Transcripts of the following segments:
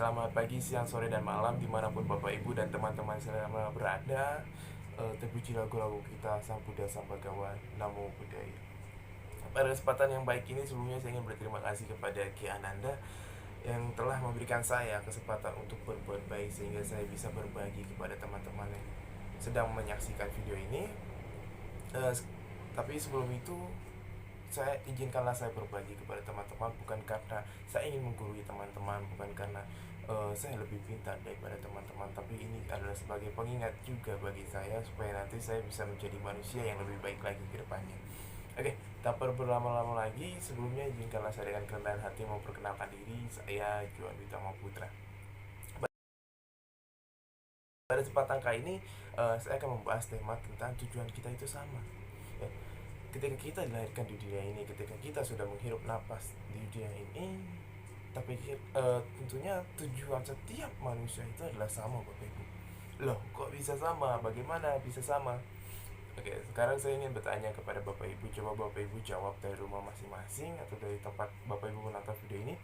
Selamat pagi, siang, sore, dan malam dimanapun Bapak Ibu dan teman-teman selama berada. Terpuji lagu-lagu kita, Sang Buddha Sang Bhagawan, Namo Buddhaya. Pada kesempatan yang baik ini sebelumnya saya ingin berterima kasih kepada Ki Ananda yang telah memberikan saya kesempatan untuk berbuat baik sehingga saya bisa berbagi kepada teman-teman yang sedang menyaksikan video ini. Eh, tapi sebelum itu izinkanlah saya berbagi kepada teman-teman bukan karena saya ingin menggurui teman-teman, bukan karena saya lebih pintar daripada teman-teman, tapi ini adalah sebagai pengingat juga bagi saya supaya nanti saya bisa menjadi manusia yang lebih baik lagi ke depannya. Oke, tanpa berlama-lama lagi, sebelumnya izinkanlah saya dengan kerendahan hati memperkenalkan diri. Saya Juan Witama Putra. Pada kesempatan kali ini saya akan membahas tema tentang tujuan kita itu sama. Ya, ketika kita dilahirkan di dunia ini, ketika kita sudah menghirup napas di dunia ini, tapi tentunya tujuan setiap manusia itu adalah sama, Bapak Ibu. Loh, kok bisa sama? Bagaimana bisa sama? Oke, sekarang saya ingin bertanya kepada Bapak Ibu. Coba Bapak Ibu jawab dari rumah masing-masing atau dari tempat Bapak Ibu menonton video ini.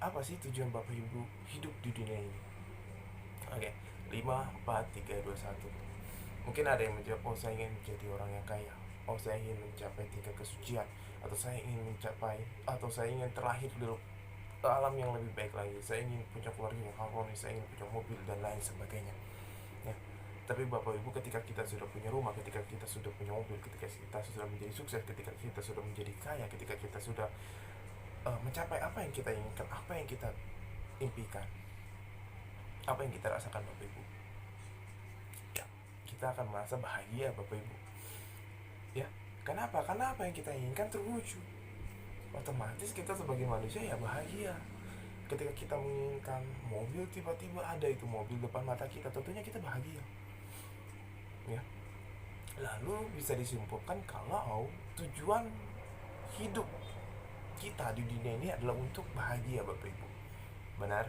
Apa sih tujuan Bapak Ibu hidup di dunia ini? Oke, 5, 4, 3, 2, 1. Mungkin ada yang menjawab, oh saya ingin menjadi orang yang kaya, oh saya ingin mencapai tingkat kesucian, atau saya ingin mencapai, atau saya ingin terlahir di alam yang lebih baik lagi, saya ingin punya keluarga yang harmonis, saya ingin punya mobil dan lain sebagainya. Ya. Tapi Bapak Ibu, ketika kita sudah punya rumah, ketika kita sudah punya mobil, ketika kita sudah menjadi sukses, ketika kita sudah menjadi kaya, ketika kita sudah mencapai apa yang kita inginkan, apa yang kita impikan, apa yang kita rasakan Bapak Ibu? Ya, kita akan merasa bahagia Bapak Ibu. Ya, kenapa? Karena apa yang kita inginkan terwujud. Otomatis kita sebagai manusia ya bahagia. Ketika kita menginginkan mobil, tiba-tiba ada itu mobil depan mata kita, tentunya kita bahagia. Ya. Lalu bisa disimpulkan kalau tujuan hidup kita di dunia ini adalah untuk bahagia, Bapak Ibu. Benar?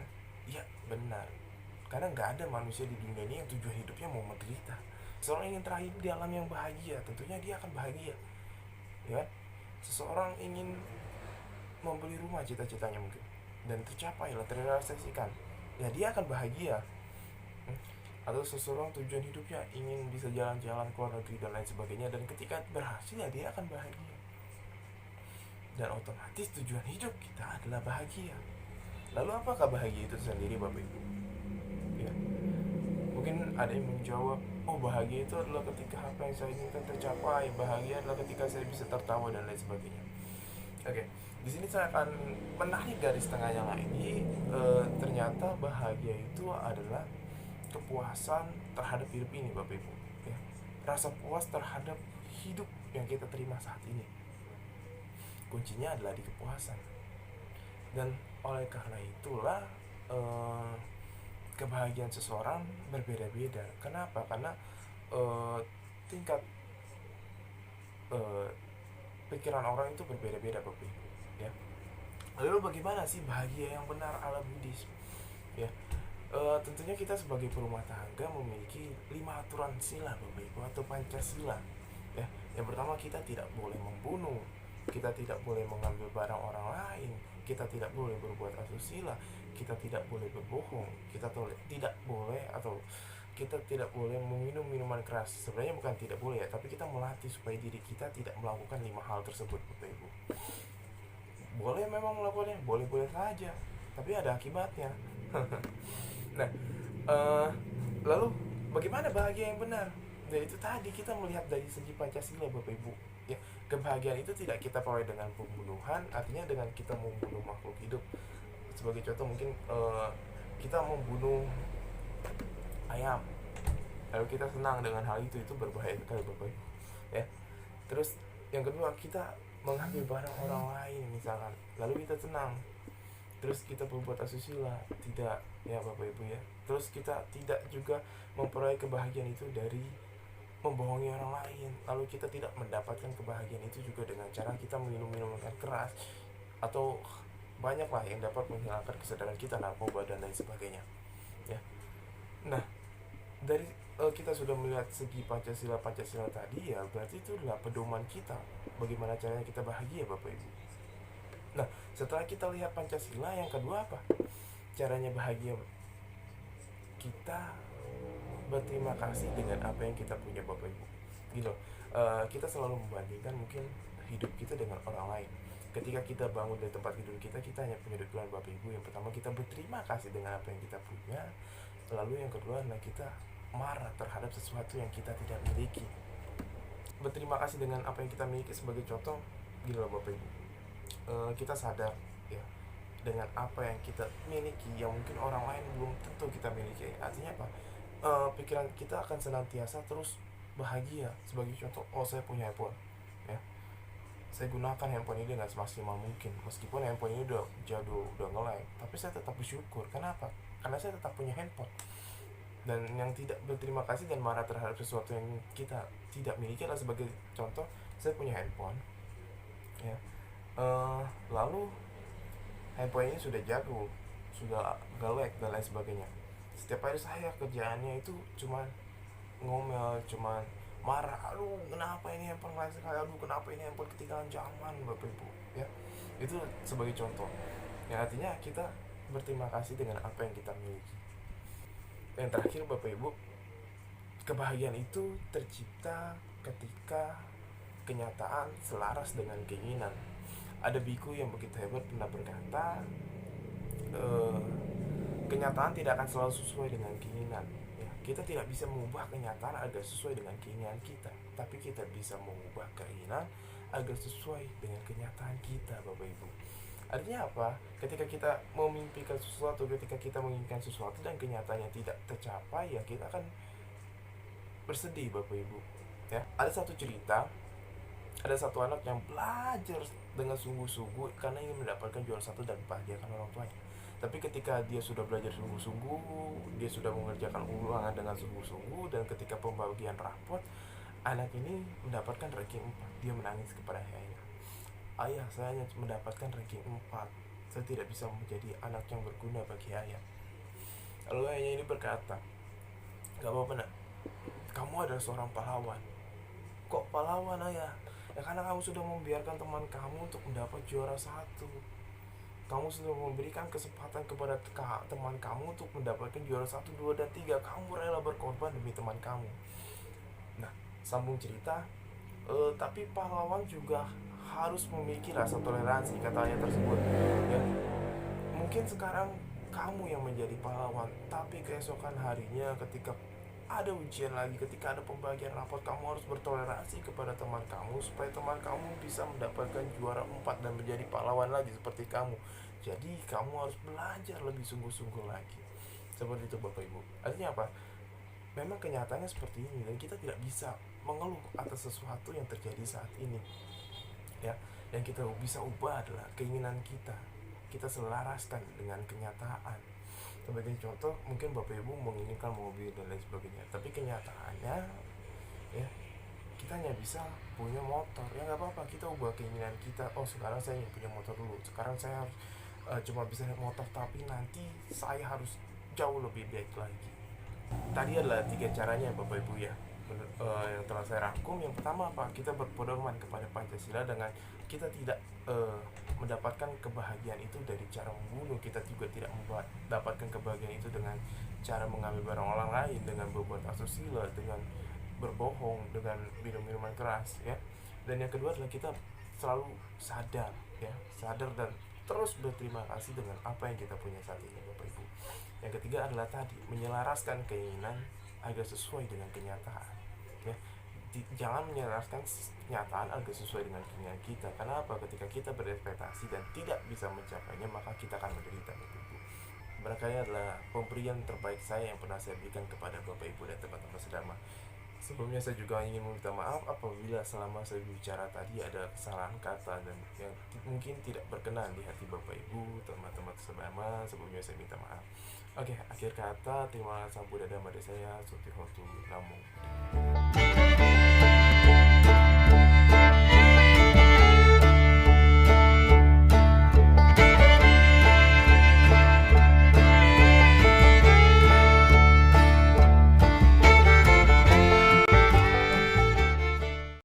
Ya, benar. Karena nggak ada manusia di dunia ini yang tujuan hidupnya mau menderita. Seseorang ingin terakhir di alam yang bahagia, tentunya dia akan bahagia. Ya, seseorang ingin membeli rumah, cita-citanya mungkin, dan tercapai lah, terrealisasikan, ya dia akan bahagia. Atau seseorang tujuan hidupnya ingin bisa jalan-jalan ke luar negeri dan lain sebagainya, dan ketika berhasil ya dia akan bahagia. Dan otomatis tujuan hidup kita adalah bahagia. Lalu apakah bahagia itu sendiri, Bapak Ibu? Ya, mungkin ada yang menjawab, oh bahagia itu adalah ketika apa yang saya inginkan tercapai, bahagia adalah ketika saya bisa tertawa dan lain sebagainya. Oke, di sini saya akan menarik garis tengahnya lagi. Ternyata bahagia itu adalah kepuasan terhadap hidup ini, Bapak Ibu. Ya, rasa puas terhadap hidup yang kita terima saat ini. Kuncinya adalah di kepuasan. Dan oleh karena itulah kebahagiaan seseorang berbeda-beda. Kenapa? Karena tingkat pikiran orang itu berbeda-beda, Bapak Ibu. Ya. Lalu bagaimana sih bahagia yang benar ala Buddhis? Ya, tentunya kita sebagai perumah tangga memiliki 5 aturan sila, Bapak Ibu, atau Pancasila. Ya, yang pertama, kita tidak boleh membunuh, kita tidak boleh mengambil barang orang lain, kita tidak boleh berbuat asusila, kita tidak boleh berbohong, tidak boleh atau kita tidak boleh meminum minuman keras. Sebenarnya bukan tidak boleh ya, tapi kita melatih supaya diri kita tidak melakukan 5 hal tersebut, Bapak Ibu. Boleh memang melakukannya, boleh-boleh saja, tapi ada akibatnya. Nah, lalu bagaimana bahagia yang benar? Nah, itu tadi kita melihat dari segi Pancasila, Bapak Ibu. Ya, kebahagiaan itu tidak kita peroleh dengan pembunuhan, artinya dengan kita membunuh makhluk hidup. Sebagai contoh mungkin kita membunuh ayam, lalu kita senang dengan hal itu berbahaya sekali, Bapak Ibu. Ya. Terus yang kedua, kita mengambil barang orang lain misalkan, lalu kita senang. Terus kita berbuat asusila, tidak, ya Bapak Ibu ya. Terus kita tidak juga memperoleh kebahagiaan itu dari membohongi orang lain. Lalu kita tidak mendapatkan kebahagiaan itu juga dengan cara kita minum minuman keras, atau banyaklah yang dapat menghilangkan kesadaran kita, narkoba dan lain sebagainya. Ya. Nah, dari kita sudah melihat segi Pancasila tadi, ya berarti itu adalah pedoman kita bagaimana caranya kita bahagia, Bapak Ibu. Nah, setelah kita lihat Pancasila, yang kedua apa? caranya bahagia kita berterima kasih dengan apa yang kita punya Bapak Ibu. Gitu. Kita selalu membandingkan mungkin hidup kita dengan orang lain. Ketika kita bangun dari tempat tidur kita hanya punya Tuhan Bapak Ibu. Yang pertama kita berterima kasih dengan apa yang kita punya. Lalu yang kedua adalah kita marah terhadap sesuatu yang kita tidak miliki. Berterima kasih dengan apa yang kita miliki sebagai contoh, gitu loh Bapak Ibu. Kita sadar ya dengan apa yang kita miliki yang mungkin orang lain belum tentu kita miliki. Artinya apa? Pikiran kita akan senantiasa terus bahagia. Sebagai contoh, saya punya handphone ya, saya gunakan handphone ini dengan semaksimal mungkin meskipun handphone ini udah jadul, udah nge-lag, tapi saya tetap bersyukur. Kenapa? Karena saya tetap punya handphone. Dan yang tidak berterima kasih dan marah terhadap sesuatu yang kita tidak miliki adalah sebagai contoh, saya punya handphone ya, lalu handphone ini sudah jadul, sudah nge-lag dan lain sebagainya. Setiap hari saya kerjaannya itu cuma ngomel, cuma marah, aduh kenapa ini handphone lain sekali, aduh kenapa ini handphone ketinggalan zaman Bapak Ibu ya. Itu sebagai contoh yang artinya kita berterima kasih dengan apa yang kita miliki. Yang terakhir Bapak Ibu, kebahagiaan itu tercipta ketika kenyataan selaras dengan keinginan. Ada biku yang begitu hebat pernah berkata, kenyataan tidak akan selalu sesuai dengan keinginan ya. Kita tidak bisa mengubah kenyataan agar sesuai dengan keinginan kita, tapi kita bisa mengubah keinginan agar sesuai dengan kenyataan kita Bapak Ibu. Artinya apa? Ketika kita memimpikan sesuatu, ketika kita menginginkan sesuatu dan kenyataannya tidak tercapai, ya kita akan bersedih Bapak Ibu ya. Ada satu cerita, ada satu anak yang belajar dengan sungguh-sungguh karena ingin mendapatkan juara satu dan membahagiakan orang tuanya. Tapi ketika dia sudah belajar sungguh-sungguh, dia sudah mengerjakan ulangan dengan sungguh-sungguh, dan ketika pembagian rapot, anak ini mendapatkan ranking 4. Dia menangis kepada ayahnya. Ayah, saya hanya mendapatkan ranking 4. Saya tidak bisa menjadi anak yang berguna bagi ayah. Lalu ayahnya ini berkata, gak apa-apa nak, kamu adalah seorang pahlawan. Kok pahlawan ayah? Ya karena kamu sudah membiarkan teman kamu untuk mendapat juara 1. Kamu sudah memberikan kesempatan kepada teman kamu untuk mendapatkan juara 1, 2, dan 3. Kamu rela berkorban demi teman kamu. Nah, sambung cerita, tapi pahlawan juga harus memiliki rasa toleransi, katanya tersebut ya. Mungkin sekarang kamu yang menjadi pahlawan, tapi keesokan harinya ketika ada ujian lagi, ketika ada pembagian rapor, kamu harus bertoleransi kepada teman kamu supaya teman kamu bisa mendapatkan juara 4 dan menjadi pahlawan lagi seperti kamu. Jadi kamu harus belajar lebih sungguh-sungguh lagi. Seperti itu Bapak Ibu. Artinya apa? Memang kenyataannya seperti ini dan kita tidak bisa mengeluh atas sesuatu yang terjadi saat ini ya. Yang kita bisa ubah adalah keinginan kita. Kita selaraskan dengan kenyataan. Sebagai contoh, mungkin Bapak Ibu menginginkan mobil dan lain sebagainya, tapi kenyataannya ya kita hanya bisa punya motor. Ya nggak apa-apa, kita ubah keinginan kita. Oh sekarang saya ingin punya motor dulu. Sekarang saya harus cuma bisa naik motor, tapi nanti saya harus jauh lebih baik lagi. Tadi adalah 3 caranya Bapak Ibu ya, yang telah saya rangkum. Yang pertama apa? Kita berpedoman kepada Pancasila dengan kita tidak mendapatkan kebahagiaan itu dari cara membunuh. Kita juga tidak mendapatkan kebahagiaan itu dengan cara mengambil barang orang lain, dengan berbuat asusila, dengan berbohong, dengan minum-minuman keras ya. Dan yang kedua adalah kita selalu sadar ya, sadar dan terus berterima kasih dengan apa yang kita punya saat ini Bapak Ibu. Yang ketiga adalah tadi menyelaraskan keinginan agar sesuai dengan kenyataan ya. Jangan menyelaraskan kenyataan agar sesuai dengan keinginan kita. Karena apa? Ketika kita berekspektasi dan tidak bisa mencapainya, maka kita akan menderita Bapak Ibu. Barangkali adalah pemberian terbaik saya yang pernah saya berikan kepada Bapak Ibu dan teman-teman sedama. Sebelumnya saya juga ingin meminta maaf apabila selama saya bicara tadi ada kesalahan kata dan yang mungkin tidak berkenan di hati Bapak Ibu, teman-teman sedama. Sebelumnya saya minta maaf. Oke, akhir kata, terima kasih Buddha dari saya, Suti Hotu Namo.